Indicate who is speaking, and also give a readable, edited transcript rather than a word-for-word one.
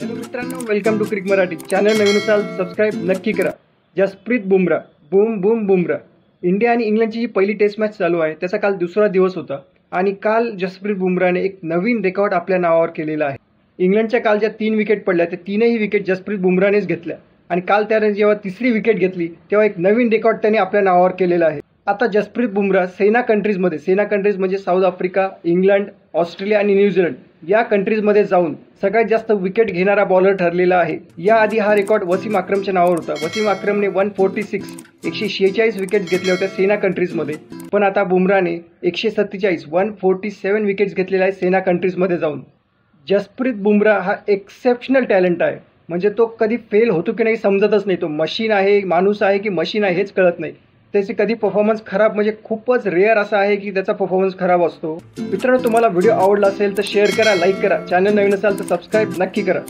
Speaker 1: Hello मित्रांनो, welcome to cric Marathi channel. नवीन असाल सबस्क्राईब नक्की करा. Jasprit Bumrah, boom boom Bumrah. India आणि इंग्लंडची जी पहिली टेस्ट मॅच चालू आहे त्याचा काल दुसरा दिवस होता आणि काल जसप्रीत बुमराहने एक नवीन रेकॉर्ड आपल्या नावावर केलेला आहे. इंग्लंडच्या काल ज्या 3 विकेट पडल्या त्या तीनही विकेट जसप्रीत बुमराहनेच घेतल्या आणि काल त्याने जेव्हा तिसरी विकेट घेतली तेव्हा एक नवीन रेकॉर्ड त्याने आपल्या नावावर केलेला आहे. आता जसप्रीत बुमराह सेना कंट्रीज म्हणजे साऊथ आफ्रिका, इंग्लंड, ऑस्ट्रेलिया आणि न्यूझीलंड या कंट्रीजमध्ये जाऊन सगळ्यात जास्त विकेट घेणारा बॉलर ठरलेला आहे. याआधी हा रेकॉर्ड वसीम अक्रमच्या नावावर होता. वसीम अक्रमने 146 विकेट्स घेतल्या होत्या सेना कंट्रीजमध्ये, पण आता बुमराहने 147 विकेट्स घेतलेल्या आहे सेना कंट्रीजमध्ये जाऊन. जसप्रीत बुमराह हा एक्सेप्शनल टॅलेंट आहे. म्हणजे तो कधी फेल होतो की नाही समजतच नाही. तो मशीन आहे, माणूस आहे की मशीन आहे हेच कळत नाही. त्याचे कधी परफॉर्मन्स खराब म्हणजे खूपच रेअर असा आहे की त्याचा परफॉर्मन्स खराब असतो. मित्रांनो, तुम्हाला व्हिडिओ आवडला असेल तर शेअर करा, लाईक करा. चॅनल नवीन असाल तर सबस्क्राईब नक्की करा.